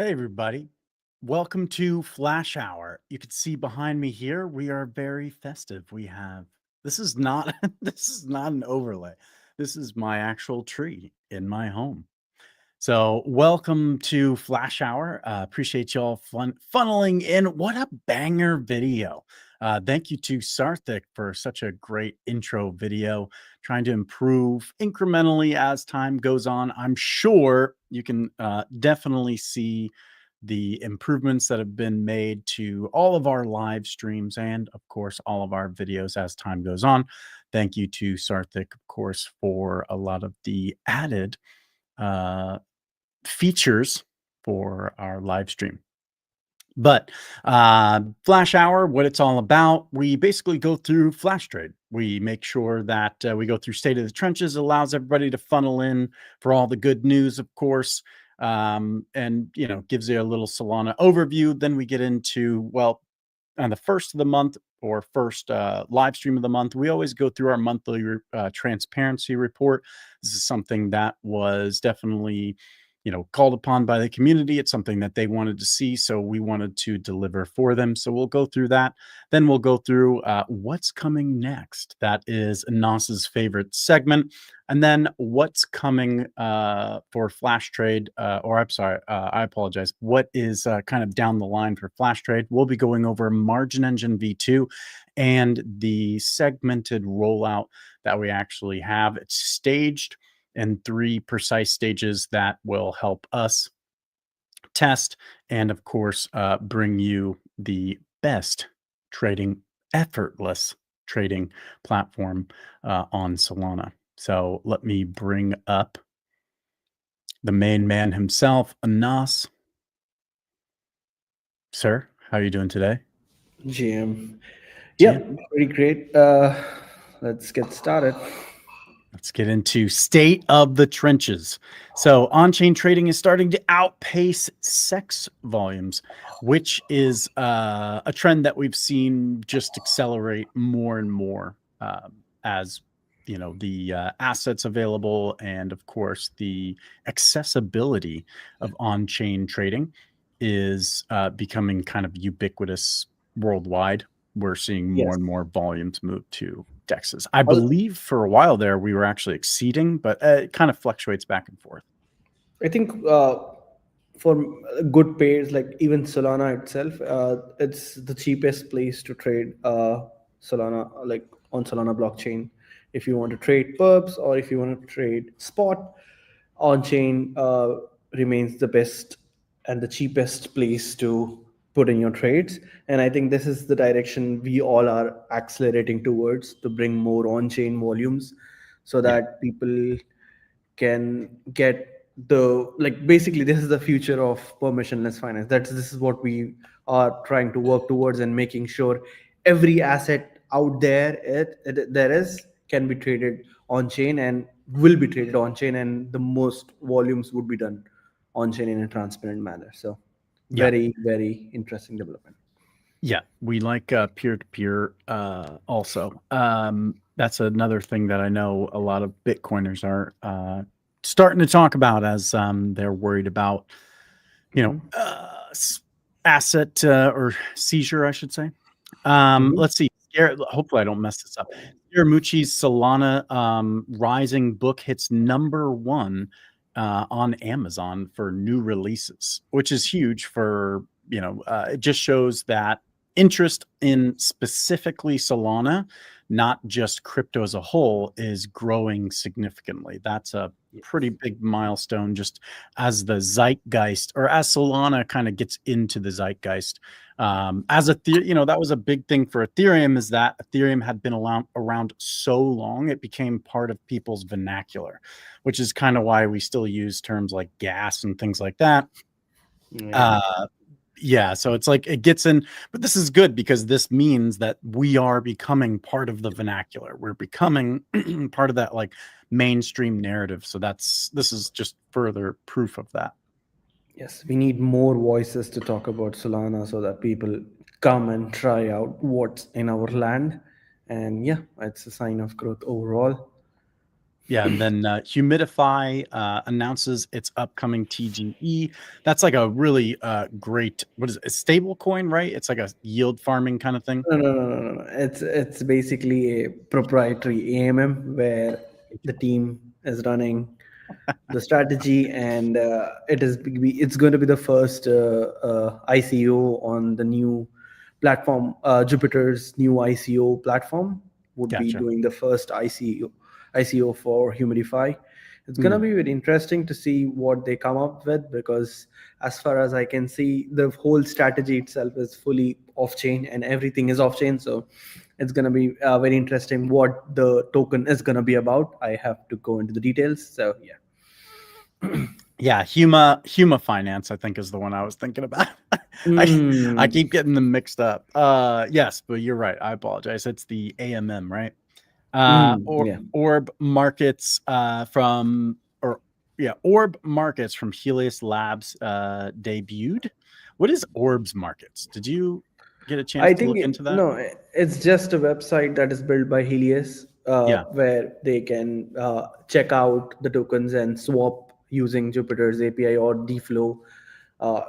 Hey, everybody. Welcome to Flash Hour. You can see behind me here, we are very festive. This is not this is not an overlay. This is my actual tree in my home. So, welcome to Flash Hour. Appreciate y'all funneling in. What a banger video. Thank you to Sarthik for such a great intro video, trying to improve incrementally as time goes on. I'm sure you can definitely see the improvements that have been made to all of our live streams and, of course, all of our videos as time goes on. Thank you to Sarthik, of course, for a lot of the added uh, features for our live stream. But Flash Hour, what it's all about, we basically go through Flash Trade. We make sure that we go through State of the Trenches, allows everybody to funnel in for all the good news, of course, and gives you a little Solana overview. Then we get into on the first of the month or first live stream of the month, we always go through our monthly transparency report. This is something that was definitely called upon by the community. It's something that they wanted to see, so we wanted to deliver for them. So we'll go through that. Then we'll go through what's coming next. That is Nas's favorite segment. And then what's coming for Flash Trade, or I'm sorry, I apologize. What is kind of down the line for Flash Trade? We'll be going over Margin Engine V2 and the segmented rollout that we actually have. It's staged in 3 precise stages that will help us test and, of course, bring you the best effortless trading platform on Solana. So let me bring up the main man himself, Anas. Sir, how are you doing today? GM. GM? Yep, pretty great. Let's get started. Let's get into state of the trenches. So, on-chain trading is starting to outpace sex volumes, which is a trend that we've seen just accelerate more and more as the assets available and, of course, the accessibility of on-chain trading is becoming kind of ubiquitous worldwide. We're seeing more Yes. and more volumes move to DEXs. I believe for a while there we were actually exceeding, but it kind of fluctuates back and forth. I think for good pairs, like even Solana itself, it's the cheapest place to trade Solana, like on Solana blockchain. If you want to trade perps or if you want to trade spot, on chain remains the best and the cheapest place to put in your trades. And I think this is the direction we all are accelerating towards, to bring more on chain volumes so Yeah. that people can get the, like, basically this is the future of permissionless finance. This is what we are trying to work towards, and making sure every asset out there there is can be traded on chain and will be traded on chain, and the most volumes would be done on chain in a transparent manner. So Yeah. very, very interesting development. Yeah. We like peer-to-peer also. That's another thing that I know a lot of Bitcoiners are starting to talk about as they're worried about, asset or seizure, I should say. Let's see. Hopefully, I don't mess this up. Scaramucci's Solana Rising book hits #1 on Amazon for new releases, which is huge for, it just shows that interest in specifically Solana, not just crypto as a whole, is growing significantly. That's a pretty big milestone just as the zeitgeist, or as Solana kind of gets into the zeitgeist. That was a big thing for Ethereum, is that Ethereum had been around so long, it became part of people's vernacular, which is kind of why we still use terms like gas and things like that. Yeah, so it's like it gets in, but this is good because this means that we are becoming part of the vernacular. We're becoming part of that like mainstream narrative. So this is just further proof of that. Yes, we need more voices to talk about Solana so that people come and try out what's in our land. And yeah, it's a sign of growth overall. Yeah, and then Humidify announces its upcoming TGE. That's like a really great, what is it, a stable coin, right? It's like a yield farming kind of thing. No, no, no, no, no, no. It's basically a proprietary AMM where the team is running the strategy, and it's going to be the first ICO on the new platform. Jupiter's new ICO platform would be Gotcha. doing the first ICO for Humidify. It's going to Hmm. be very interesting to see what they come up with, because as far as I can see, the whole strategy itself is fully off chain and everything is off chain. So it's going to be very interesting what the token is going to be about. I have to go into the details. So yeah. Yeah, Huma Finance, I think, is the one I was thinking about. I Mm, keep getting them mixed up. Yes, but you're right. I apologize. It's the AMM, right? Or yeah. Orb Markets from or yeah, Orb Markets from Helios Labs debuted. What is Orbs Markets? Did you get a chance I to think look into that? no, it's just a website that is built by Helios, Yeah, where they can check out the tokens and swap using Jupyter's API or DFlow uh,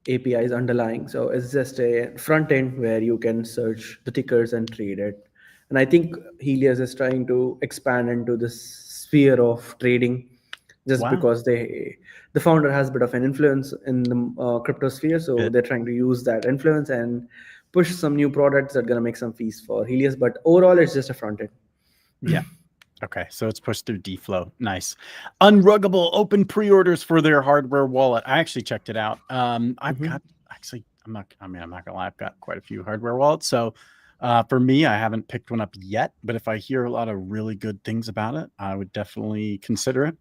APIs underlying. So it's just a front end where you can search the tickers and trade it. And I think Helios is trying to expand into this sphere of trading, just wow, because the founder has a bit of an influence in the crypto sphere, so it they're trying to use that influence and push some new products that are going to make some fees for Helios. But overall, it's just a front end. yeah. Okay, so it's pushed through DFlow. Nice. Unruggable open pre-orders for their hardware wallet. I actually checked it out. I've Hmm. got actually, I'm not gonna lie, I've got quite a few hardware wallets. So for me, I haven't picked one up yet, but if I hear a lot of really good things about it, I would definitely consider it.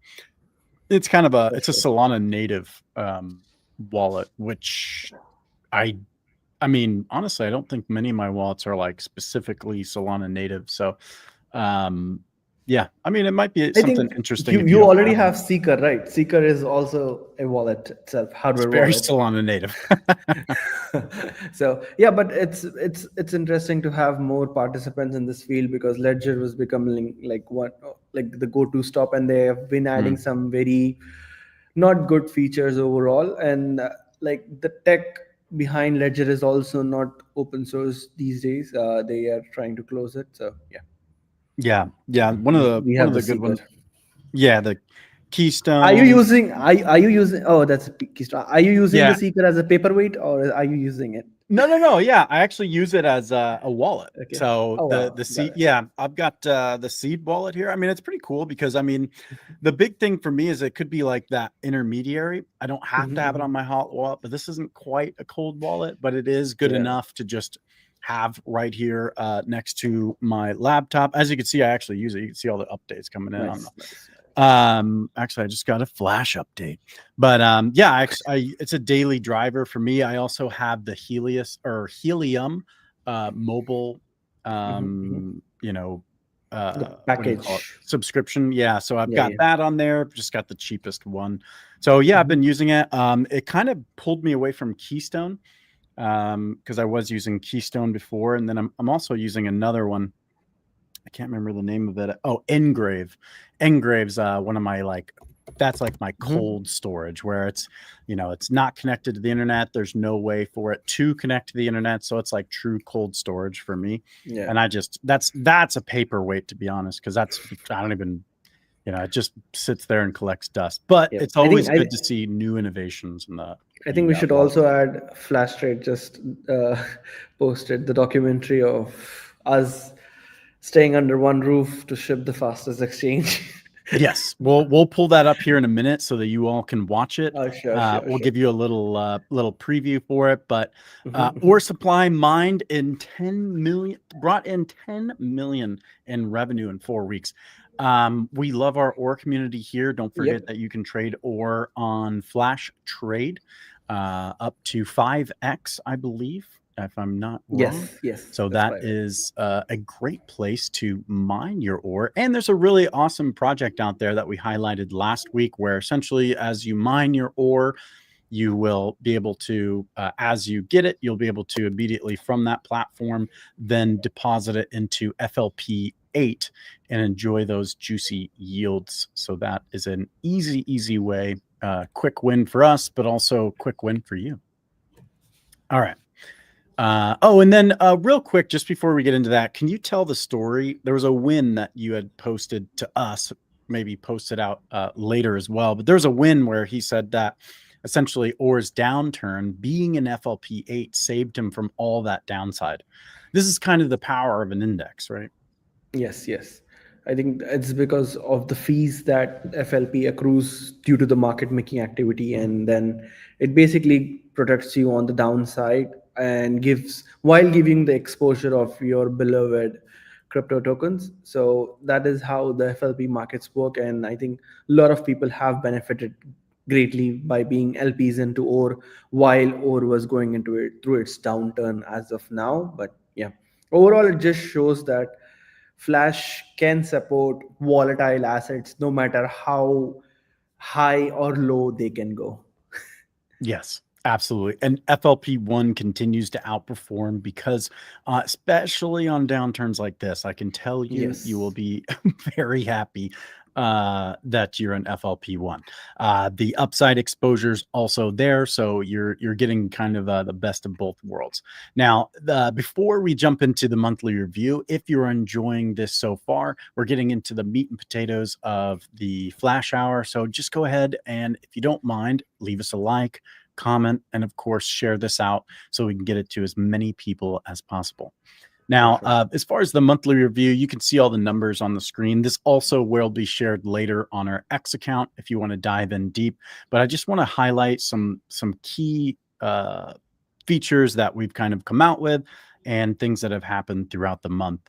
It's kind of For it's a sure. Solana native wallet, which I I mean, honestly, I don't think many of my wallets are like specifically Solana native. So, um, yeah, I mean, it might be I something think interesting you if you you don't already have them. have Seeker, right? Seeker is also a wallet itself, It's hardware very wallet. Solana native. So yeah, but it's interesting to have more participants in this field, because Ledger was becoming like the go-to stop, and they have been adding Mm. some very not good features overall, and like the tech behind Ledger is also not open source these days. They are trying to close it. So yeah, Yeah, yeah. we One have of the the good Seeker. ones. Yeah, the Are you Keystone. using? Are you using? Oh, that's a keystone. Are you using the Yeah, Seeker as a paperweight, or are you using it? no. Yeah, I actually use it as a wallet. Okay. So Oh wow, the got seed, it. yeah, I've got the seed wallet here. I mean, it's pretty cool because I mean, the big thing for me is it could be like that intermediary. I don't have to have it Mhm. on my hot wallet, but this isn't quite a cold wallet, but it is good Yeah. enough to just have right here next to my laptop. As you can see, I actually use it. You can see all the updates coming in on Nice, nice, nice. actually I just got a flash update, but yeah, it's a daily driver for me. I also have the Helium mobile Hmm, hmm. you know The what do you call it, package. subscription. Yeah, so I've Yeah, got yeah. that on there, just got the cheapest one. So yeah, I've Hmm. been using it. It kind of pulled me away from Keystone because I was using Keystone before, and then I'm also using another one. I can't remember the name of it. Oh, Engrave. Engrave's one of my like that's like my Hmm. cold storage where it's not connected to the internet. There's no way for it to connect to the internet, so it's like true cold storage for me. Yeah, And I just that's a paperweight, to be honest, because I don't even it just sits there and collects dust. But yeah. it's I think always I good to see new innovations in I think we should wallet. also add Flash Trade just uh, posted the documentary of us staying under one roof to ship the fastest exchange. Yes, we'll pull that up here in a minute so that you all can watch it. Oh, sure, sure, We'll sure. give you a little preview for it, but Hmm, Ore hmm. Supply mined in 10 million, brought in 10 million in revenue in 4 weeks. We love our ore community here. Don't forget Yep. that you can trade ore on Flash Trade up to 5x, I believe, if I'm not wrong. Yes, yes, So that's that right. is a great place to mine your ore. And there's a really awesome project out there that we highlighted last week where essentially as you mine your ore, you will be able to, as you get it, you'll be able to immediately from that platform then deposit it into FLP 8 and enjoy those juicy yields. So that is an easy way, quick win for us, but also quick win for you. All right. Oh, and then real quick, just before we get into that, can you tell the story? There was a win that you had posted to us, maybe posted out later as well. But there's a win where he said that essentially Orr's downturn, being an FLP 8, saved him from all that downside. This is kind of the power of an index, right? Yes, yes. I think it's because of the fees that FLP accrues due to the market making activity, and then it basically protects you on the downside and gives while giving the exposure of your beloved crypto tokens. So that is how the FLP markets work, and I think a lot of people have benefited greatly by being LPs into OR while OR was going into it through its downturn as of now. But yeah, overall, it just shows that Flash can support volatile assets no matter how high or low they can go. Yes, absolutely. And FLP1 continues to outperform because, especially on downturns like this, I can tell you, you will Yes, be very happy that you're an FLP1. The upside exposure is also there, so you're getting kind of the best of both worlds. Now, before we jump into the monthly review, if you're enjoying this so far, we're getting into the meat and potatoes of the flash hour. So just go ahead and, if you don't mind, leave us a like, comment, and of course, share this out so we can get it to as many people as possible. for Now, sure. as far as the monthly review, you can see all the numbers on the screen. This also will be shared later on our X account if you want to dive in deep. But I just want to highlight some key features that we've kind of come out with and things that have happened throughout the month.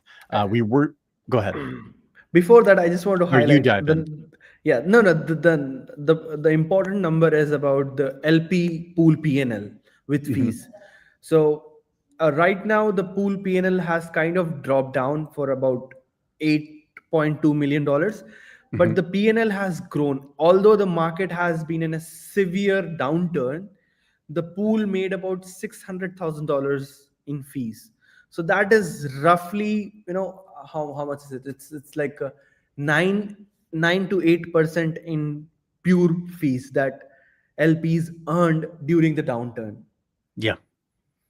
We were Go ahead, Before that, I just want to or you highlight dive the in. yeah, no, no, the important number is about the LP pool PNL with Mhm, fees. So right now the pool PNL has kind of dropped down for about $8.2 million, but mhm, the PNL has grown. Although the market has been in a severe downturn, the pool made about $600,000 in fees. So that is roughly, how much is it? It's like 9 to 8% in pure fees that LPs earned during the downturn. yeah,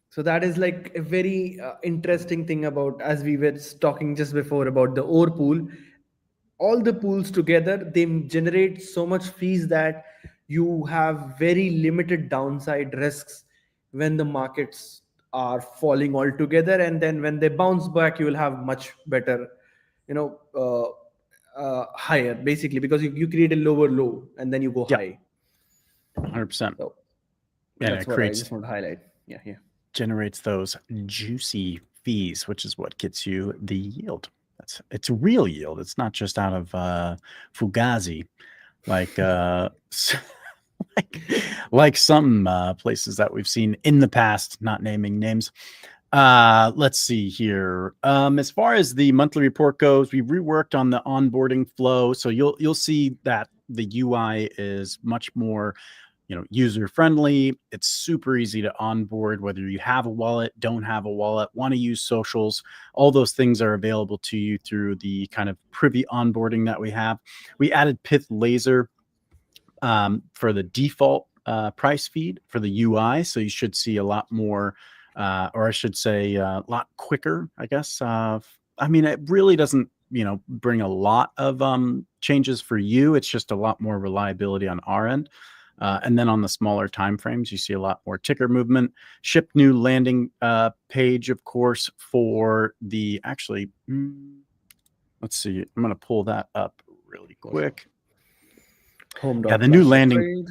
So that is like a very interesting thing about, as we were talking just before about the ore pool, all the pools together, they generate so much fees that you have very limited downside risks when the markets are falling altogether, and then when they bounce back you will have much better, you know uh, higher, basically, because you create a lower low and then you go yeah, high. 100%. So And that's it what I creates just want to highlight. Yeah, yeah. generates those juicy fees, which is what gets you the yield. It's real yield. It's not just out of Fugazi, like like some places that we've seen in the past, not naming names. Let's see here. As far as the monthly report goes, we reworked on the onboarding flow, so you'll see that the UI is much more, user friendly. It's super easy to onboard, whether you have a wallet, don't have a wallet, want to use socials. All those things are available to you through the kind of privy onboarding that we have. We added Pith Laser for the default price feed for the UI. So you should see a lot more, or I should say, a lot quicker, I guess. I mean, it really doesn't, bring a lot of changes for you. It's just a lot more reliability on our end. And then on the smaller time frames, you see a lot more ticker movement. Ship new landing page, of course, for the actually. Let's see. I'm going to pull that up really For sure. quick. Home Yeah, dot the new flash dot landing trade.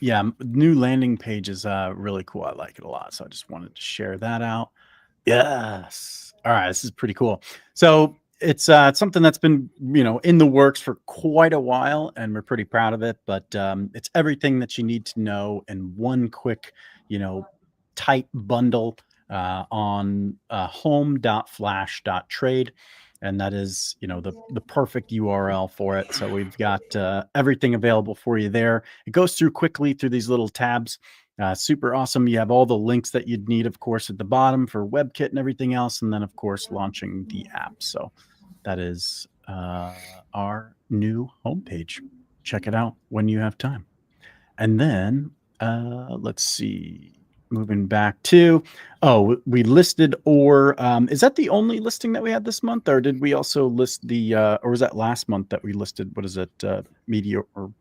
Yeah, new landing page is really cool. I like it a lot. So I just wanted to share that out. Yes. All right, this is pretty cool. So it's something that's been, in the works for quite a while, and we're pretty proud of it. But it's everything that you need to know in one quick, you know, tight bundle on home.flash.trade. And that is, the perfect URL for it. So we've got everything available for you there. It goes through quickly through these little tabs. Super awesome. You have all the links that you'd need, of course, at the bottom for WebKit and everything else. And then, of course, launching the app. So That is our new homepage. Check it out when you have time. And then let's see. Moving back to, we listed, or is that the only listing that we had this month, or did we also list the, or was that last month that we listed? What is it, media or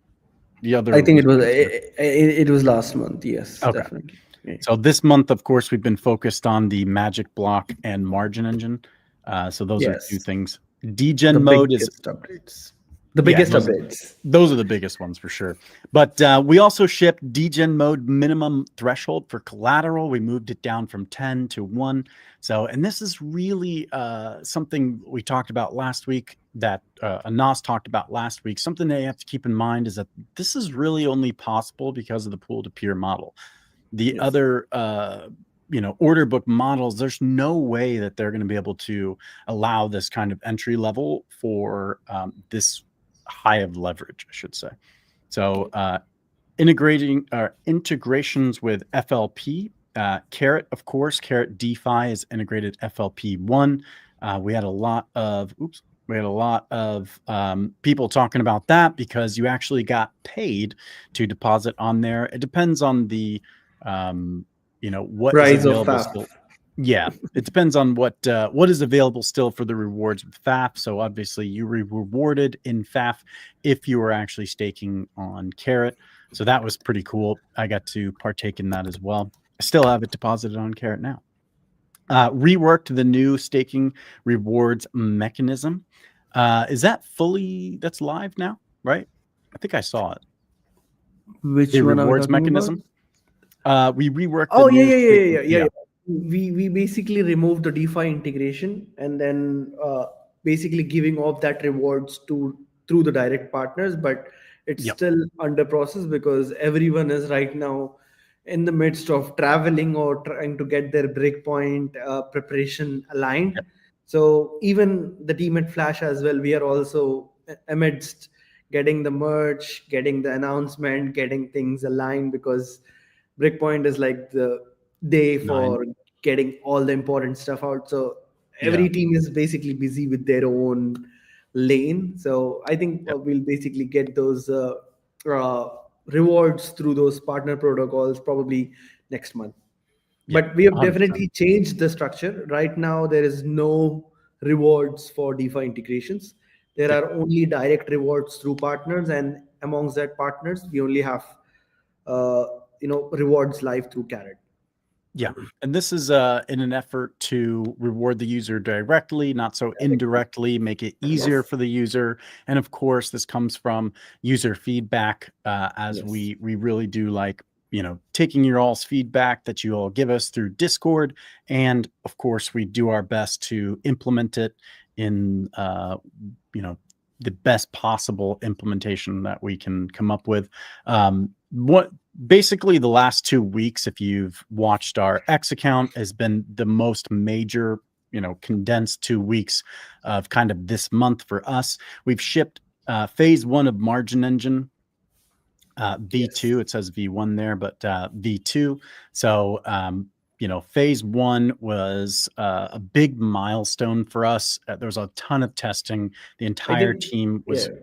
the I other think resources there? it was last month. Yes, Okay. definitely. Yeah. So this month, of course, we've been focused on the MagicBlock and Margin Engine. So those are two Yes, things. the Degen mode is, biggest updates. The yeah, biggest updates. those are the biggest ones for sure. But we also shipped degen mode minimum threshold for collateral. We moved it down from 10 to 1. So, and this is really something we talked about last week, that Anas talked about last week. Something that you have to keep in mind is that this is really only possible because of the pool to peer model. The Yes. other order book models, there's no way that they're going to be able to allow this kind of entry level for this high of leverage, I should say. So integrations with FLP, Carrot, of course, Carrot DeFi is integrated FLP1. We had a lot of people talking about that because you actually got paid to deposit on there. It depends on the what is Rise of available FAF. still. Yeah, it depends on what is available still for the rewards with FAF. So obviously you were rewarded in FAF if you were actually staking on Carrot. So that was pretty cool. I got to partake in that as well. I still have it deposited on Carrot now. Reworked the new staking rewards mechanism. Is that that's live now, right? I think I saw it. Which The one are we rewards talking about? mechanism. We reworked the Oh, yeah, new yeah, yeah, yeah, staking. yeah, yeah, Yeah. yeah. We basically removed the DeFi integration and then basically giving off that rewards to through the direct partners, but it's Yep. still under process because everyone is right now in the midst of traveling or trying to get their breakpoint preparation aligned. Yep. So even the team at Flash as well, we are also amidst getting the merch, getting the announcement, getting things aligned because breakpoint is like the day 9. for getting all the important stuff out. So Yeah. every team is basically busy with their own lane. So I think Yep. we'll basically get those uh, rewards through those partner protocols probably next month. Yeah. But we have 100%. definitely changed the structure. Right now, there is no rewards for DeFi integrations. There Yep. are only direct rewards through partners, and amongst that partners, we only have uh, rewards live through Carrot. Yeah. And this is in an effort to reward the user directly, not so indirectly, make it easier Yes. for the user. And of course, this comes from user feedback, as Yes. we really do like, taking your all's feedback that you all give us through Discord. And of course, we do our best to implement it in, the best possible implementation that we can come up with. What basically the last 2 weeks, if you've watched our X account, has been the most major, condensed 2 weeks of kind of this month for us. We've shipped phase 1 of Margin Engine, Yes. V2. It says V1 there, but V2. So phase 1 was a big milestone for us. There was a ton of testing. The I entire think, team yeah. was Yes.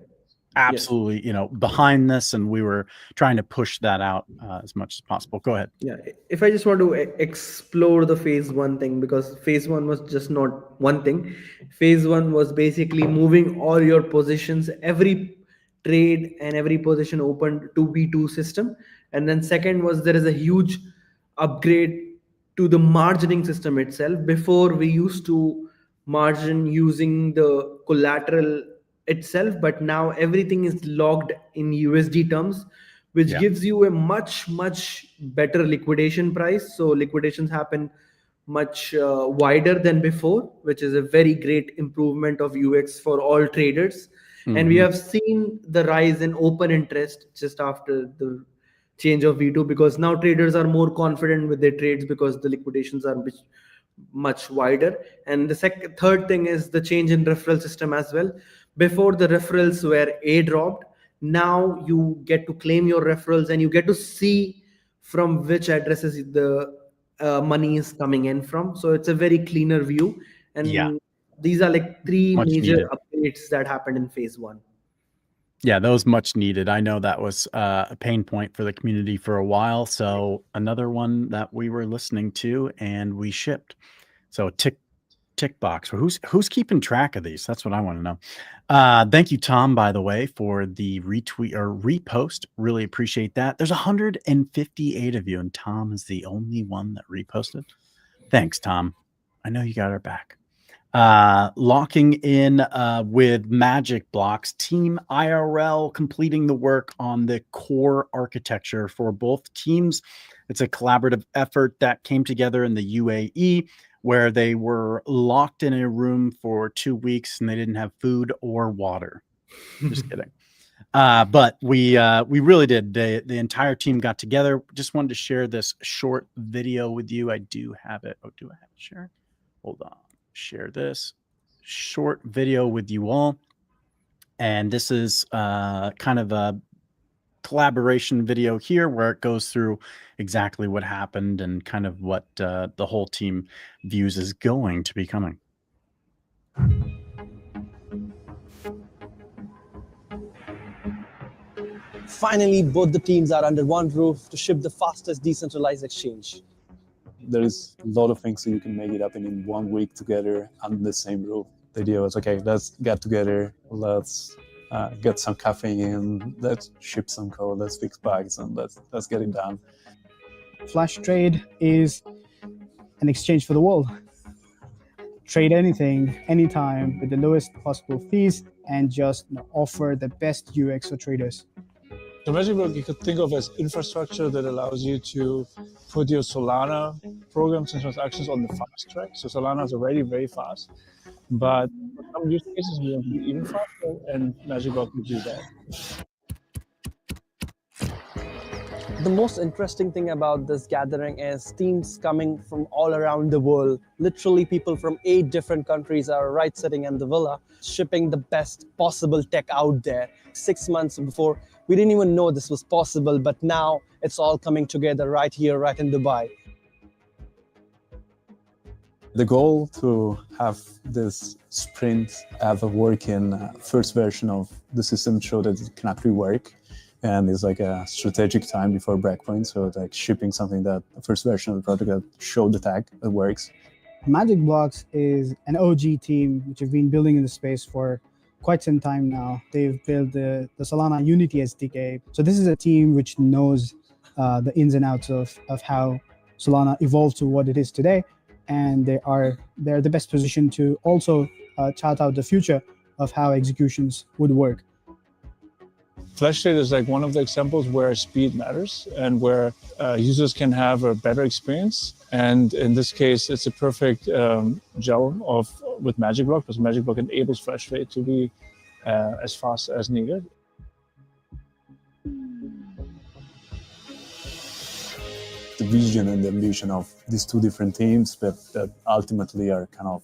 absolutely, behind this, and we were trying to push that out as much as possible. Go ahead. Yeah, if I just want to explore the phase one thing, because phase one was just not one thing. Phase one was basically moving all your positions, every trade and every position opened to B2 system. And then second was there is a huge upgrade to the margining system itself. Before we used to margin using the collateral itself, but now everything is logged in USD terms, which Yeah. gives you a much better liquidation price. So liquidations happen much wider than before, which is a very great improvement of UX for all traders. And we Hmm. have seen the rise in open interest just after the change of V2 because now traders are more confident with their trades because the liquidations are much wider. And the third thing is the change in referral system as well. Before the referrals were a dropped, now you get to claim your referrals and you get to see from which addresses the money is coming in from. So it's a very cleaner view. Yeah. And These are like three Much major needed. updates that happened in phase 1. Yeah, that was much needed. I know that was a pain point for the community for a while. So another one that we were listening to and we shipped. So tick box. Who's keeping track of these? That's what I want to know. Thank you, Tom, by the way, for the retweet or repost. Really appreciate that. There's 158 of you, and Tom is the only one that reposted. Thanks, Tom. I know you got our back. Locking in with MagicBlock's Team IRL, completing the work on the core architecture for both teams. It's a collaborative effort that came together in the UAE, where they were locked in a room for 2 weeks and they didn't have food or water. Just kidding. But we really did. The entire team got together. Just wanted to share this short video with you. I do have it. Oh, do I have it shared? Hold on. Share this short video with you all. And this is kind of a collaboration video here where it goes through exactly what happened and kind of what the whole team views as going to be coming. Finally, both the teams are under one roof to ship the fastest decentralized exchange. There is a lot of things that you can make it happen in 1 week together under the same roof. The idea was, okay, let's get together, let's get some caffeine in, let's ship some code, let's fix bugs, and let's get it done. Flash Trade is an exchange for the world. Trade anything, anytime, with the lowest possible fees, and just offer the best UX for traders. So MagicBlock you could think of as infrastructure that allows you to put your Solana programs and transactions on the fast track. So Solana is already very fast, but for some use cases we want to be even faster, and MagicBlock would do that. The most interesting thing about this gathering is teams coming from all around the world. Literally people from 8 different countries are right sitting in the villa, shipping the best possible tech out there. 6 months before, we didn't even know this was possible, but now it's all coming together right here, right in Dubai. The goal to have this sprint have a working first version of the system show that it can actually work. And it's like a strategic time before breakpoint. So it's like shipping something that the first version of the project that showed the tag that works. MagicBlock is an OG team which have been building in the space for quite some time now. They've built the Solana Unity SDK. So this is a team which knows the ins and outs of how Solana evolved to what it is today. And they're the best position to also chart out the future of how executions would work. Flash Trade is like one of the examples where speed matters and where users can have a better experience. And in this case, it's a perfect gel with MagicBlock, because MagicBlock enables Flash Trade to be as fast as needed. The vision and the ambition of these two different teams that ultimately are kind of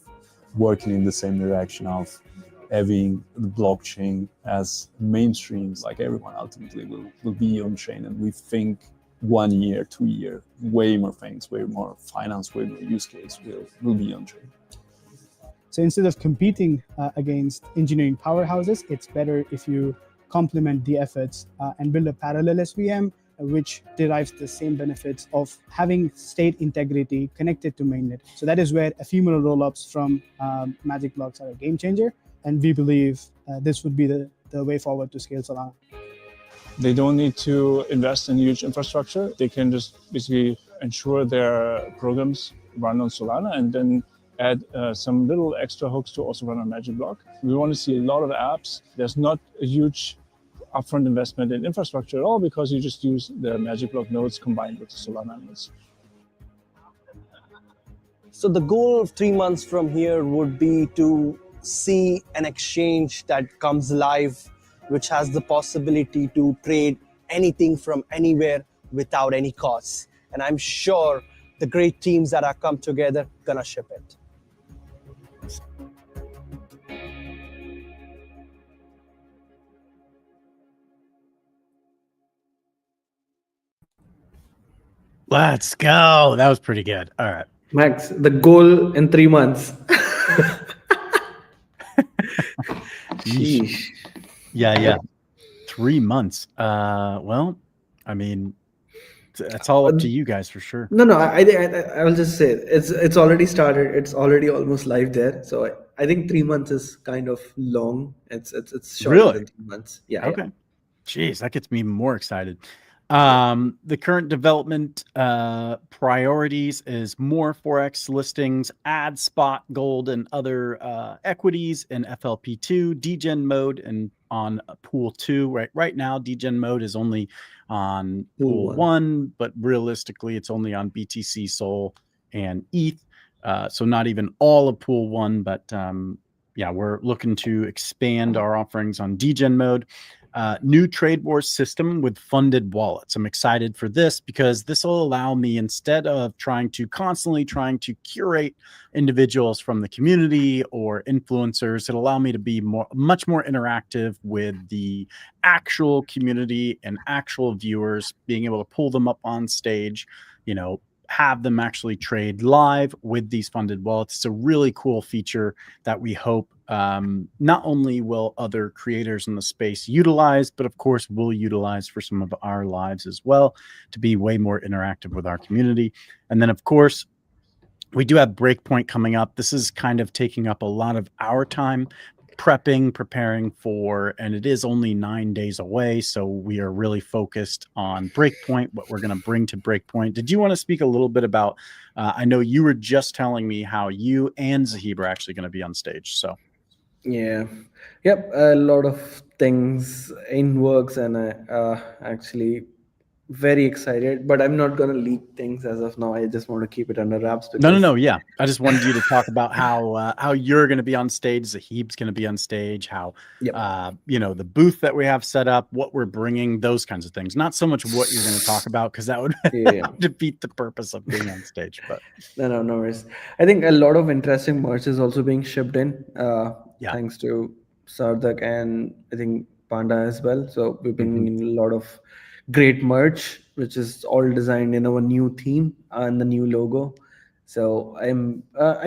working in the same direction of having the blockchain as mainstream, like everyone ultimately will be on chain. And we think 1 year, 2 year, way more things, way more finance, way more use case will be on chain. So instead of competing against engineering powerhouses, it's better if you complement the efforts and build a parallel SVM, which derives the same benefits of having state integrity connected to mainnet. So that is where ephemeral rollups from MagicBlocks are a game changer. And we believe this would be the way forward to scale Solana. They don't need to invest in huge infrastructure. They can just basically ensure their programs run on Solana and then add some little extra hooks to also run on MagicBlock. We want to see a lot of apps. There's not a huge upfront investment in infrastructure at all, because you just use the MagicBlock nodes combined with the Solana nodes. So the goal of 3 months from here would be to see an exchange that comes live, which has the possibility to trade anything from anywhere without any costs. And I'm sure the great teams that are come together gonna ship it. Let's go. That was pretty good. All right. Max, the goal in 3 months. Yeesh. Sheesh. Yeah, Yep. yeah. 3 months. Well, I mean, that's all up to you guys for sure. No, no. I will just say it's already started. It's already almost live there. So I think 3 months is kind of long. It's shorter Really? than 3 months. Yeah, yeah. Okay. Jeez, that gets me even more excited. The current development priorities is more Forex listings, add spot, gold, and other equities in FLP2, degen mode, and on pool 2. Right now, degen mode is only on Pool pool one. 1, but realistically, it's only on BTC, Sol, and ETH. So not even all of pool 1, but yeah, we're looking to expand our offerings on degen mode. New trade wars system with funded wallets. I'm excited for this because this will allow me, instead of constantly trying to curate individuals from the community or influencers, it'll allow me to be much more interactive with the actual community and actual viewers, being able to pull them up on stage, have them actually trade live with these funded wallets. It's a really cool feature that we hope not only will other creators in the space utilize, but of course we'll utilize for some of our lives as well, to be way more interactive with our community. And then of course, we do have Breakpoint coming up. This is kind of taking up a lot of our time preparing for, and it is only 9 days away. So we are really focused on Breakpoint, what we're going to bring to Breakpoint. Did you want to speak a little bit about, I know you were just telling me how you and Zahib are actually going to be on stage. So Yeah. Yep. A lot of things in works, and I actually very excited. But I'm not gonna leak things as of now. I just want to keep it under wraps no, because yeah. I just wanted you to talk about how you're going to be on stage, Zahib's going to be on stage, how yep. the booth that we have set up, what we're bringing, those kinds of things. Not so much what you're going to talk about, because that would Yeah. defeat the purpose of being on stage. But No worries. I think a lot of interesting merch is also being shipped in. Yeah. Thanks to Sardak and I think Panda as well. So we're bringing in a lot of great merch, which is all designed in our new theme and the new logo. So I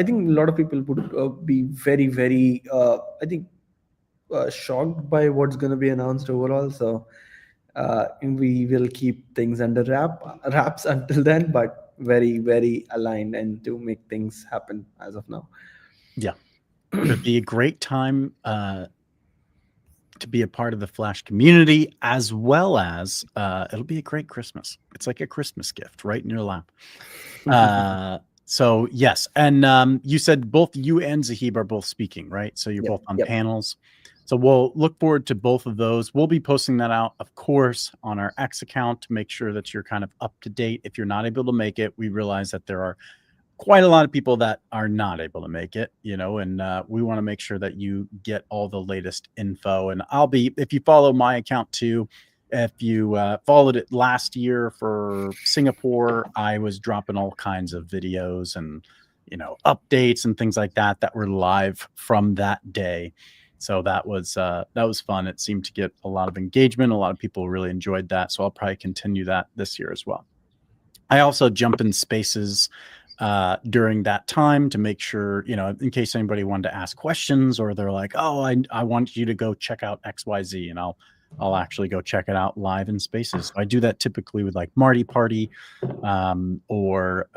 think a lot of people would be very, very, I think, shocked by what's going to be announced overall. So we will keep things under wraps until then, but very, very aligned and to make things happen as of now. yeah, it'd be a great time to be a part of the Flash community, as well as it'll be a great Christmas. It's like a Christmas gift right in your lap. So yes, and you said both you and Zahib are both speaking, right? So you're Yep, both on yep. panels. So we'll look forward to both of those. We'll be posting that out, of course, on our X account to make sure that you're kind of up to date. If you're not able to make it, we realize that there are quite a lot of people that are not able to make it, and we want to make sure that you get all the latest info. And if you follow my account too, if you followed it last year for Singapore, I was dropping all kinds of videos and updates and things like that were live from that day. So that was fun. It seemed to get a lot of engagement. A lot of people really enjoyed that. So I'll probably continue that this year as well. I also jump in spaces during that time to make sure, in case anybody wanted to ask questions, or they're like, oh, I want you to go check out XYZ, and I'll actually go check it out live in spaces. So I do that typically with like Marty Party or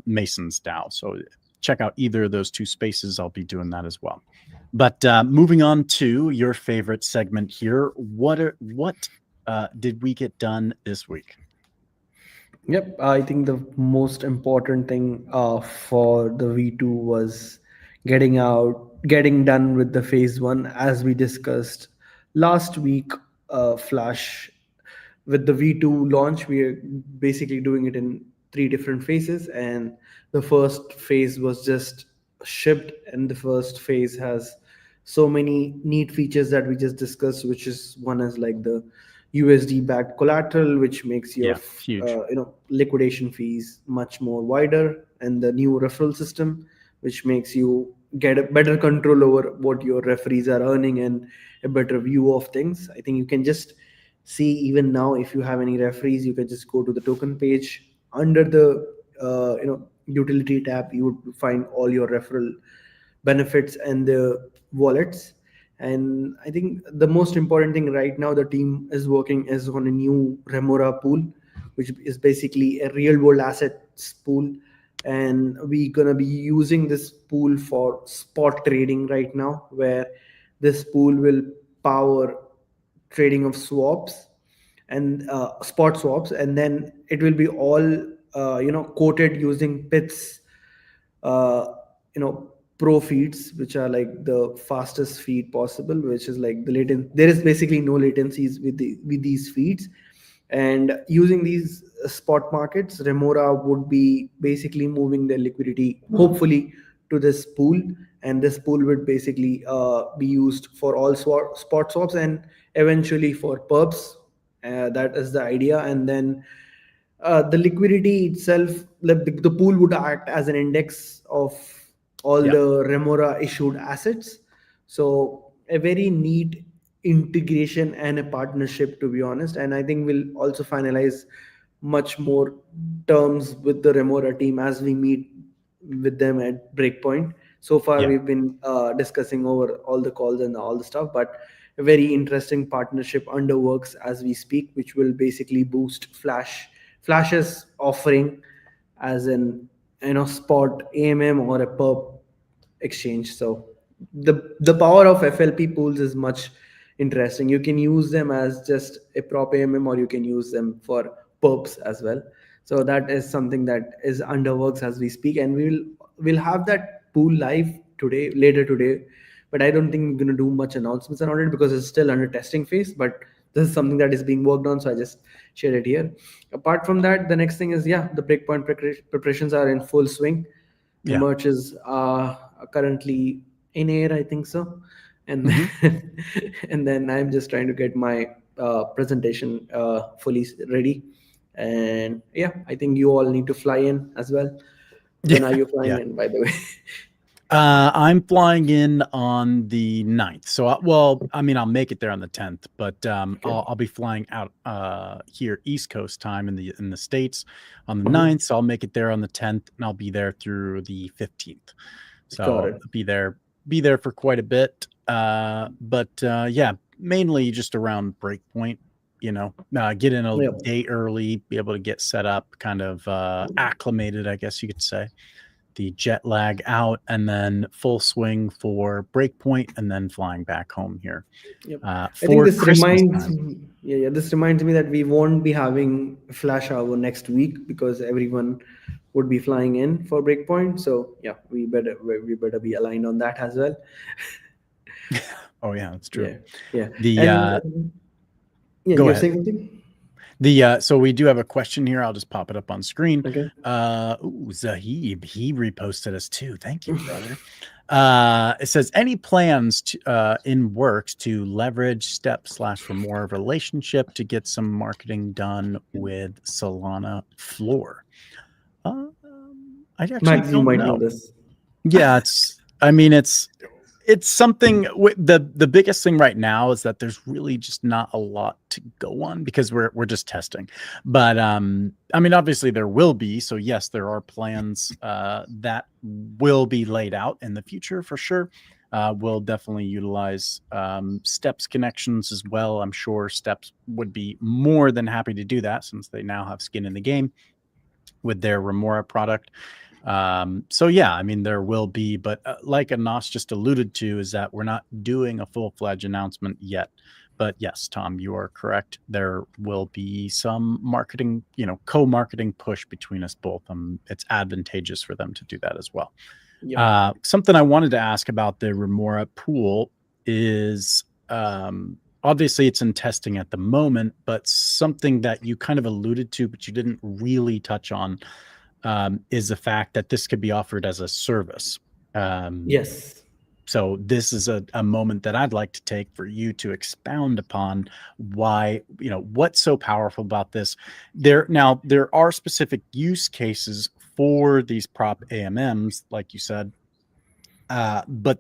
Mason's DAO. So check out either of those two spaces. I'll be doing that as well. But moving on to your favorite segment here, what did we get done this week? Yep, I think the most important thing for the V2 was getting done with the phase one, as we discussed last week. Flash with the V2 launch, we are basically doing it in three different phases, and the first phase was just shipped, and the first phase has so many neat features that we just discussed, which is one is like the USD backed collateral, which makes your Huge. liquidation fees much more wider, and the new referral system, which makes you get a better control over what your referees are earning and a better view of things. I think you can just see even now, if you have any referees, you can just go to the token page under the utility tab. You would find all your referral benefits and the wallets. And I think the most important thing right now the team is working is on a new Remora pool, which is basically a real world assets pool. And we're gonna be using this pool for spot trading right now, where this pool will power trading of swaps and spot swaps, and then it will be all quoted using pits, uh, pro feeds, which are like the fastest feed possible, which is like the latent, there is basically no latencies with these feeds. And using these spot markets, Remora would be basically moving their liquidity hopefully to this pool, and this pool would basically be used for all spot swaps and eventually for perps. That is the idea. And then the liquidity itself, the pool would act as an index of all Yeah. the Remora issued assets. So a very neat integration and a partnership, to be honest. And I think we'll also finalize much more terms with the Remora team as we meet with them at Breakpoint. So far, Yeah. we've been discussing over all the calls and all the stuff, but a very interesting partnership under works as we speak, which will basically boost Flash's offering as an spot AMM or a perp exchange. So the power of FLP pools is much interesting. You can use them as just a prop AMM, or you can use them for perps as well. So that is something that is under works as we speak, and we'll have that pool live today, later today. But I don't think we're going to do much announcements around it because it's still under testing phase. But this is something that is being worked on, so I just shared it here. Apart from that, the next thing is, yeah, the Breakpoint preparations are in full swing. The Yeah. merch is currently in air, I think so. And Mhm. then, and then I'm just trying to get my presentation fully ready. And yeah, I think you all need to fly in as well. When are Yeah. you flying Yeah. in, by the way? I'm flying in on the 9th. So, well, I mean, I'll make it there on the 10th, but Okay. I'll be flying out here East Coast time in the States on the 9th. So I'll make it there on the 10th, and I'll be there through the 15th. So Got it. I'll be there for quite a bit. But yeah, mainly just around Breakpoint. Get in a Yep. day early, be able to get set up, kind of acclimated, I guess you could say. The jet lag out, and then full swing for Breakpoint, and then flying back home here Yep. I think for this Christmas reminds time. me, yeah, this reminds me that we won't be having Flash Hour next week because everyone would be flying in for Breakpoint. So yeah, we better be aligned on that as well. Oh yeah, that's true. Yeah, yeah. The And yeah, Go you're ahead. saying something? So we do have a question here. I'll just pop it up on screen. Okay. Zahib, he reposted us too. Thank you, brother. It says, any plans in works to leverage Step/Remora relationship to get some marketing done with Solana Floor? I actually Max, you don't might know. know this. Yeah, it's something. The biggest thing right now is that there's really just not a lot to go on because we're just testing. But I mean, obviously there will be. So yes, there are plans that will be laid out in the future for sure. We'll definitely utilize Steps connections as well. I'm sure Steps would be more than happy to do that since they now have skin in the game with their Remora product. So yeah, I mean, there will be, but like Anas just alluded to, is that we're not doing a full-fledged announcement yet. But yes, Tom, you are correct. There will be some marketing, co-marketing push between us both. It's advantageous for them to do that as well. Yep. Something I wanted to ask about the Remora pool is, obviously it's in testing at the moment, but something that you kind of alluded to, but you didn't really touch on, is the fact that this could be offered as a service. Yes. So this is a moment that I'd like to take for you to expound upon why, what's so powerful about this. There are specific use cases for these prop AMMs, like you said, but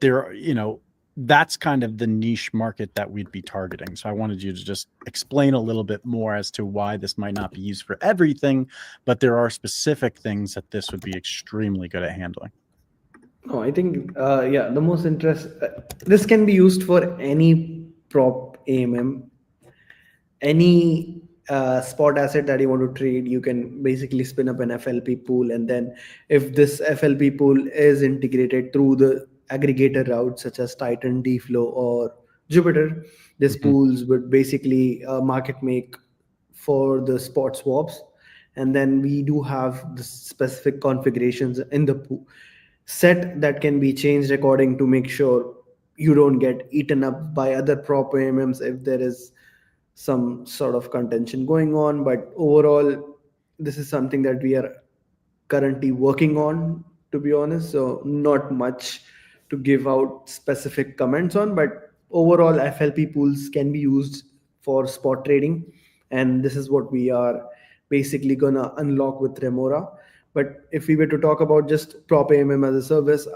that's kind of the niche market that we'd be targeting. So I wanted you to just explain a little bit more as to why this might not be used for everything, but there are specific things that this would be extremely good at handling. No, I think yeah, the most interest. This can be used for any prop AMM, any spot asset that you want to trade. You can basically spin up an FLP pool, and then if this FLP pool is integrated through the aggregator routes such as Titan, DFlow, or Jupiter, these Mhm. pools would basically market make for the spot swaps. And then we do have the specific configurations in the set that can be changed according to make sure you don't get eaten up by other prop AMMs if there is some sort of contention going on. But overall, this is something that we are currently working on, to be honest. So not much to give out specific comments on, but overall FLP pools can be used for spot trading, and this is what we are basically gonna unlock with Remora. But if we were to talk about just prop AMM as a service,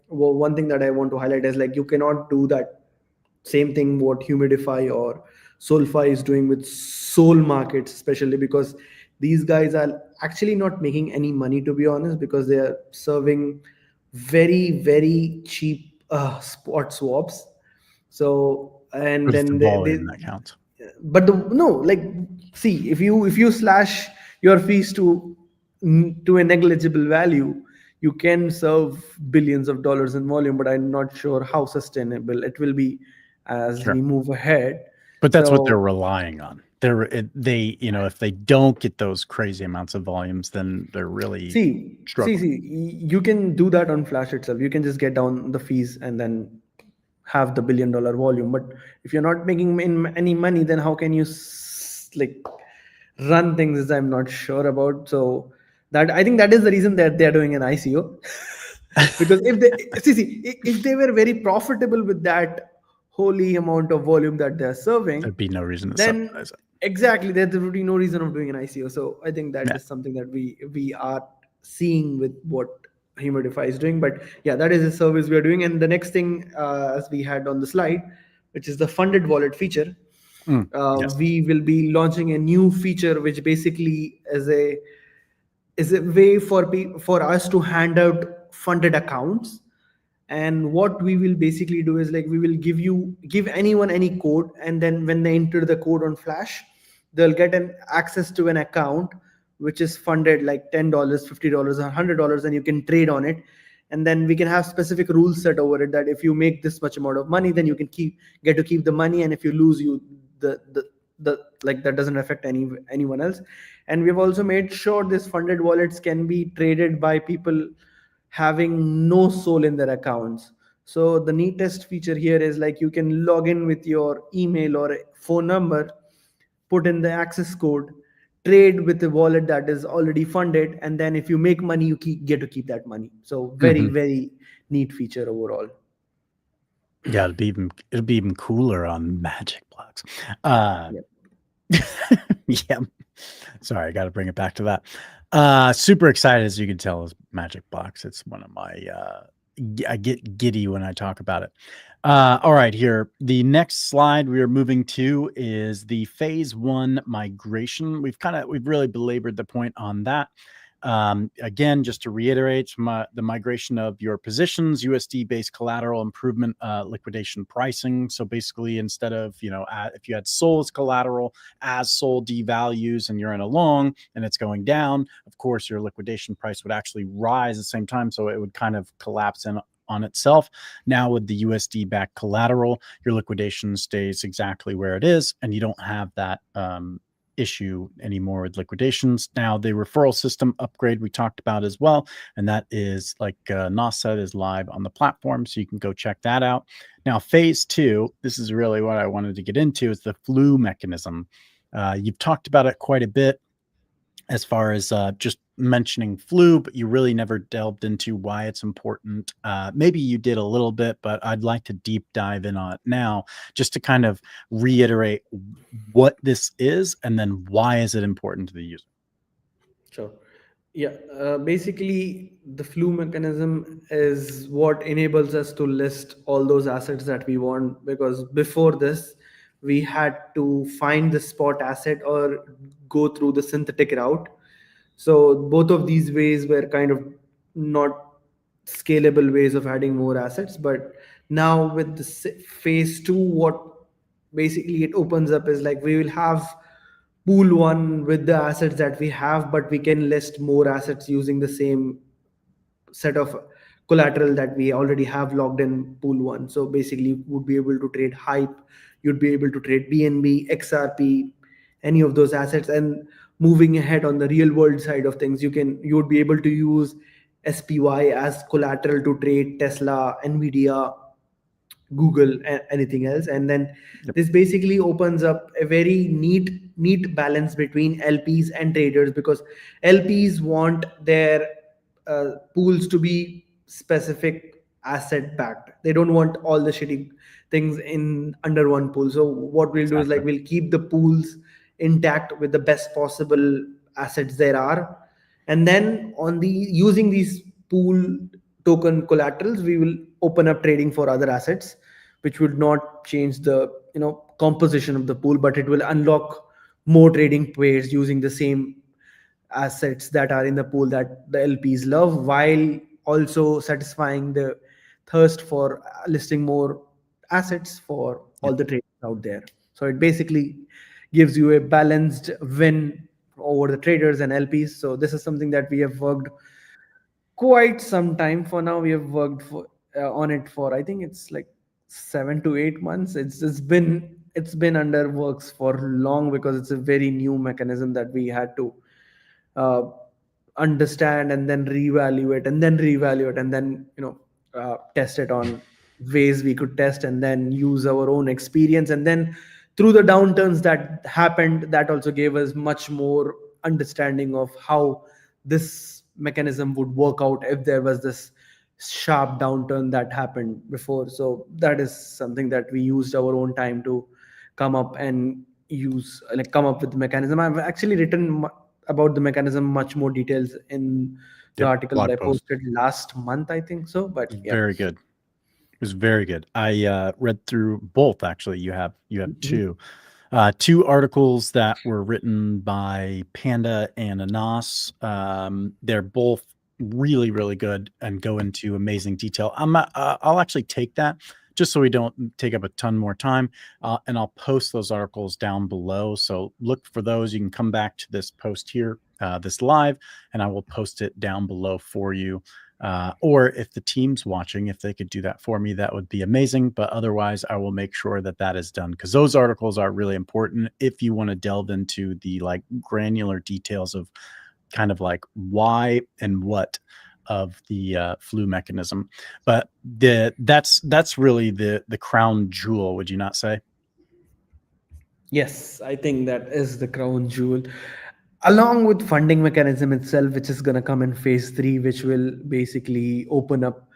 one thing that I want to highlight is like you cannot do that same thing what Humidify or Solfi is doing with Sol markets, especially because these guys are actually not making any money, to be honest, because they are serving very cheap spot swaps. So and But it's the then volume that counts. but the no, like, see, if you slash your fees to a negligible value, you can serve billions of dollars in volume, but I'm not sure how sustainable it will be as Sure. we move ahead. But that's what they're So relying on. They, if they don't get those crazy amounts of volumes, then they're really struggling. you can do that on Flash itself. You can just get down the fees and then have the $1 billion volume. But if you're not making any money, then how can you like run things? I'm not sure about. So that, I think, that is the reason that they're doing an ICO. Because if they if they were very profitable with that holy amount of volume that they're serving, There'd be no reason to then subsidize it. exactly there would be no reason of doing an ICO. So I think that Yeah. is something that we are seeing with what Humidify is doing. But yeah, that is a service we are doing. And the next thing, as we had on the slide, which is the funded wallet feature, Yes. we will be launching a new feature which basically is a way for us to hand out funded accounts. And what we will basically do is like we will give anyone any code, and then when they enter the code on Flash, they'll get an access to an account which is funded like $10, $50, or $100, and you can trade on it. And then we can have specific rules set over it that if you make this much amount of money, then you can get to keep the money, and if you lose, you the like that doesn't affect anyone else. And we've also made sure these funded wallets can be traded by people having no soul in their accounts. So the neatest feature here is like you can log in with your email or phone number, put in the access code, trade with a wallet that is already funded, and then if you make money, you get to keep that money. So very, Mhm. very neat feature overall. Yeah, it'll be even cooler on MagicBlocks. Yep. Yeah. Sorry, I got to bring it back to that. Super excited, as you can tell, is MagicBlocks. It's one of my I get giddy when I talk about it. All right, here. The next slide we are moving to is the phase 1 migration. We've really belabored the point on that. Again, just to reiterate, the migration of your positions, USD-based collateral improvement, liquidation pricing. So basically, instead of, if you had SOL as collateral, as SOL devalues and you're in a long and it's going down, of course, your liquidation price would actually rise at the same time. So it would kind of collapse in on itself. Now with the USD backed collateral, your liquidation stays exactly where it is, and you don't have that issue anymore with liquidations. Now the referral system upgrade we talked about as well, and that is, like Nas said, is live on the platform, so you can go check that out. Now phase 2, this is really what I wanted to get into, is the flu mechanism. You've talked about it quite a bit as far as just mentioning flu, but you really never delved into why it's important. Maybe you did a little bit, but I'd like to deep dive in on it now, just to kind of reiterate what this is and then why is it important to the user. Sure. Yeah, basically, the flu mechanism is what enables us to list all those assets that we want. Because before this, we had to find the spot asset or go through the synthetic route. So both of these ways were kind of not scalable ways of adding more assets. But now with the phase two, what basically it opens up is like we will have pool one with the assets that we have, but we can list more assets using the same set of collateral that we already have logged in pool one. So basically, you would be able to trade hype, you'd be able to trade BNB, XRP, any of those assets. And moving ahead on the real world side of things, you would be able to use SPY as collateral to trade Tesla, Nvidia, Google, anything else. And then Yep. this basically opens up a very neat balance between LPs and traders, because LPs want their pools to be specific asset backed. They don't want all the shitty things in under one pool. So what we'll do is like Exactly. we'll keep the pools intact with the best possible assets there are, and then on the using these pool token collaterals, we will open up trading for other assets, which would not change the composition of the pool, but it will unlock more trading pairs using the same assets that are in the pool that the LPs love, while also satisfying the thirst for listing more assets for all Yep. the traders out there. So it basically gives you a balanced win over the traders and LPs. So this is something that we have worked quite some time for now. We have worked on it for, I think it's like 7 to 8 months. It's been under works for long, because it's a very new mechanism that we had to uh, understand and then reevaluate and then reevaluate and then test it on ways we could test, and then use our own experience. And then through the downturns that happened, that also gave us much more understanding of how this mechanism would work out if there was this sharp downturn that happened before. So that is something that we used our own time to come up and come up with the mechanism. I've actually written about the mechanism much more details in the Yep, article that blog I post. posted last month, I think so. But yeah. Very good. It was very good. I read through both actually. You have two. Two articles that were written by Panda and Anas. They're both really, really good and go into amazing detail. I'll actually take that just so we don't take up a ton more time, and I'll post those articles down below. So look for those. You can come back to this post here, this live, and I will post it down below for you. Or if the team's watching, if they could do that for me, that would be amazing. But otherwise, I will make sure that that is done, because those articles are really important if you want to delve into the like granular details of kind of like why and what of the flu mechanism. But that's really the crown jewel, would you not say? Yes, I think that is the crown jewel, along with funding mechanism itself, which is going to come in phase three, which will basically open up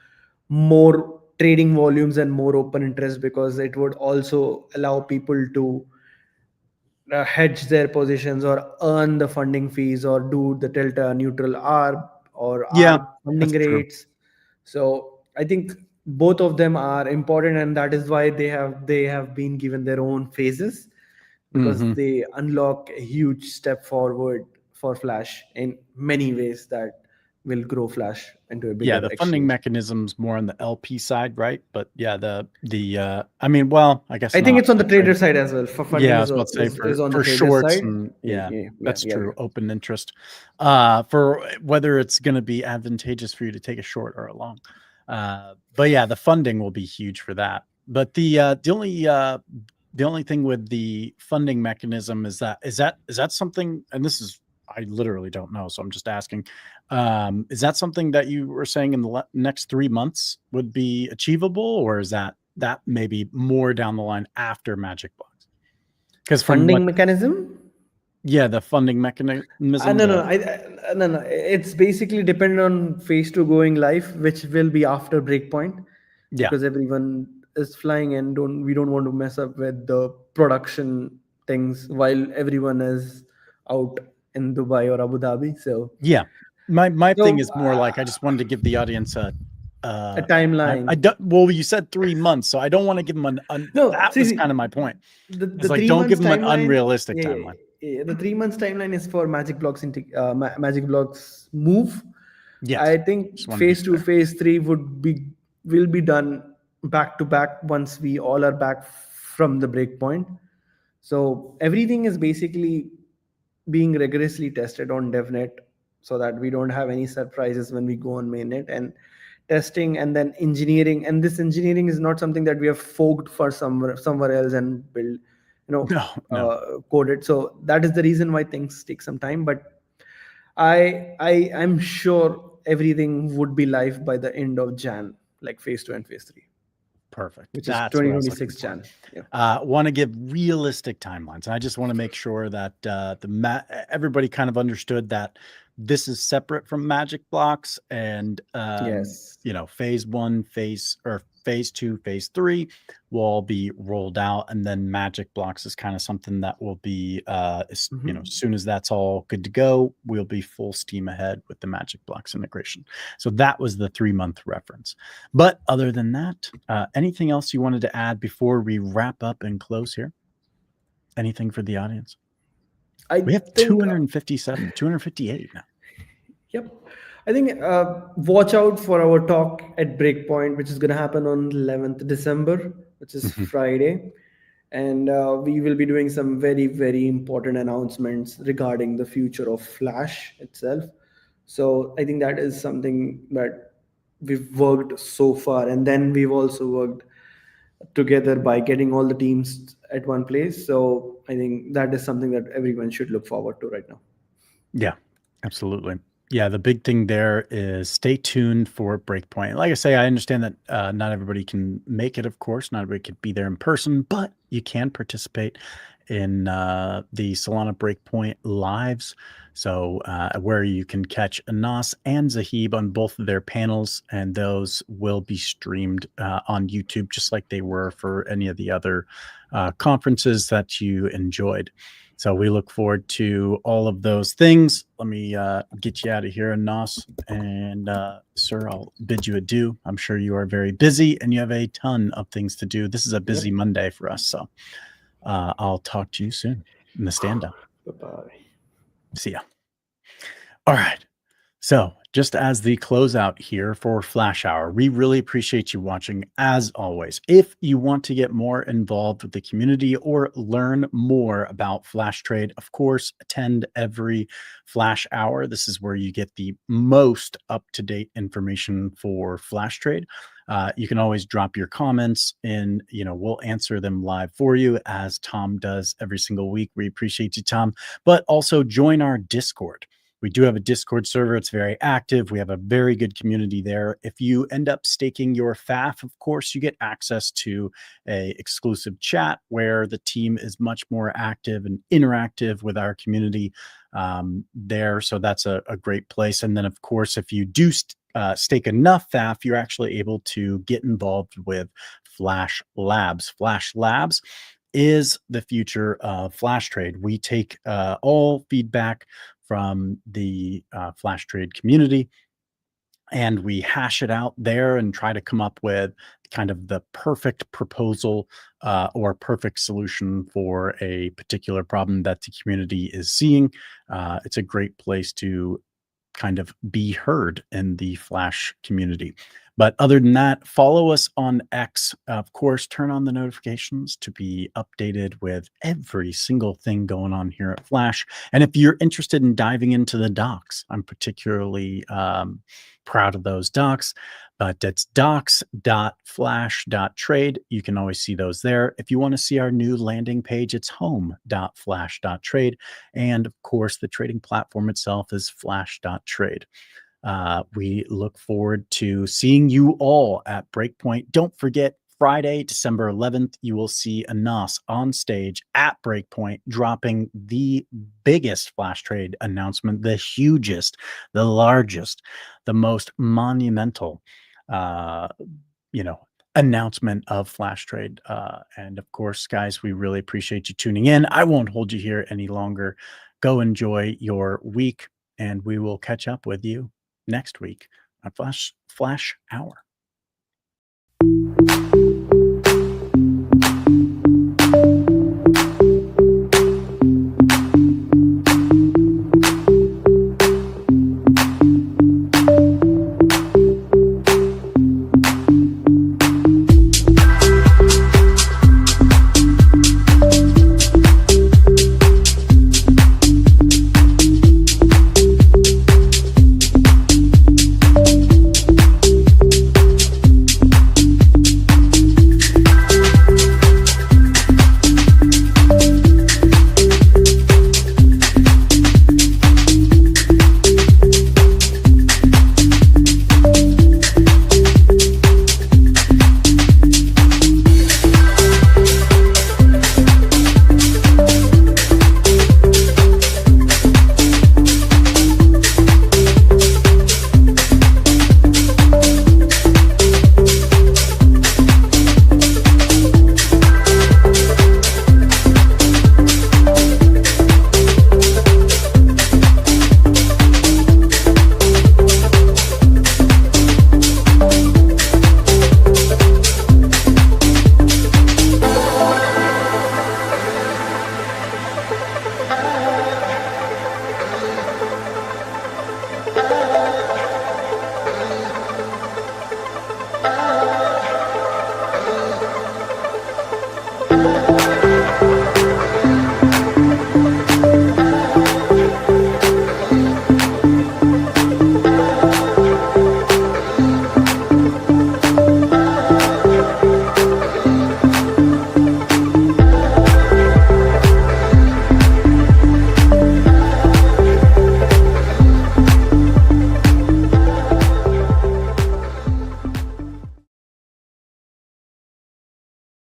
more trading volumes and more open interest, because it would also allow people to hedge their positions or earn the funding fees or do the delta neutral arb or Yeah, arb funding that's true. rates. So I think both of them are important, and that is why they have been given their own phases, because Mhm. they unlock a huge step forward for Flash in many ways that will grow Flash into a Yeah, bigger the funding exchange. mechanism's more on the LP side, right? But yeah, I mean, well, I guess I think not it's on the for trade. trader side as well. For funding Yeah, I is was about to say is on the for trader shorts side. and Yeah, yeah, yeah, yeah, that's yeah, true. yeah. Open interest. For whether it's going to be advantageous for you to take a short or a long. But yeah, the funding will be huge for that. But the only thing with the funding mechanism is that something, and this is, I literally don't know, so I'm just asking. Is that something that you were saying in the next 3 months would be achievable, or is that maybe more down the line after Magic Blocks? Because from what, Funding mechanism? yeah, the funding mechanism, No, no, the no, no. It's basically dependent on phase two going live, which will be after breakpoint, yeah, because everyone is flying and we don't want to mess up with the production things while everyone is out in Dubai or Abu Dhabi. So, yeah. My thing so is more like I just wanted to give the audience a I timeline. don't, well, you said 3 months, so I don't want to give them No, that was kind see, of my point. the It's like, three don't give months them an timeline. unrealistic Yeah, timeline. yeah, the 3 months timeline is for Magic Blocks Magic Blocks move. Yes. I think Just wanna be phase 2, clear. phase 3 will be done back to back once we all are back from the break point. So everything is basically being rigorously tested on DevNet so that we don't have any surprises when we go on mainnet, and testing and then engineering. And this engineering is not something that we have forked for somewhere else and build, No. coded. So that is the reason why things take some time. But I'm sure everything would be live by the end of Jan, like phase 2 and phase 3, Perfect. which is That's what I was looking 2026 for. Jan. Yeah. Want to give realistic timelines. I just want to make sure that everybody kind of understood that this is separate from MagicBlocks, and Yes. phase 1, phase 2, phase 3 will all be rolled out, and then MagicBlocks is kind of something that will be as soon as that's all good to go, we'll be full steam ahead with the MagicBlocks integration. So that was the 3-month reference. But other than that, anything else you wanted to add before we wrap up and close here? Anything for the audience? We have 257, 258 now. Yep. I think watch out for our talk at Breakpoint, which is going to happen on 11th December, which is Friday. And we will be doing some very, very important announcements regarding the future of Flash itself. So I think that is something that we've worked so far. And then we've also worked together by getting all the teams at one place. So I think that is something that everyone should look forward to right now. Yeah, absolutely. Yeah, the big thing there is stay tuned for Breakpoint. Like I say, I understand that not everybody can make it, of course. Not everybody could be there in person, but you can participate in the Solana Breakpoint lives. So where you can catch Anas and Zahib on both of their panels, and those will be streamed on YouTube, just like they were for any of the other conferences that you enjoyed. So we look forward to all of those things. Let me get you out of here, Anas. And sir, I'll bid you adieu. I'm sure you are very busy and you have a ton of things to do. This is a busy Monday for us. So I'll talk to you soon in the stand-up. Bye-bye. See ya. All right. So just as the closeout here for Flash Hour, we really appreciate you watching as always. If you want to get more involved with the community or learn more about Flash Trade, of course, attend every Flash Hour. This is where you get the most up-to-date information for Flash Trade. You can always drop your comments and, we'll answer them live for you as Tom does every single week. We appreciate you, Tom, but also join our Discord. We do have a Discord server. It's very active. We have a very good community there. If you end up staking your FAF, of course, you get access to a exclusive chat where the team is much more active and interactive with our community there. So that's a great place. And then, of course, if you do stake enough FAF, you're actually able to get involved with Flash Labs. Flash Labs is the future of Flash Trade. We take all feedback from the Flash Trade community, and we hash it out there and try to come up with kind of the perfect proposal or perfect solution for a particular problem that the community is seeing. It's a great place to kind of be heard in the Flash community. But other than that, follow us on X. Of course, turn on the notifications to be updated with every single thing going on here at Flash. And if you're interested in diving into the docs, I'm particularly proud of those docs, but it's docs.flash.trade. You can always see those there. If you want to see our new landing page, it's home.flash.trade. And of course, the trading platform itself is flash.trade. We look forward to seeing you all at Breakpoint. Don't forget, Friday, December 11th, you will see Anas on stage at Breakpoint dropping the biggest Flash Trade announcement, the hugest, the largest, the most monumental, announcement of Flash Trade. And of course, guys, we really appreciate you tuning in. I won't hold you here any longer. Go enjoy your week, and we will catch up with you next week on Flash Hour.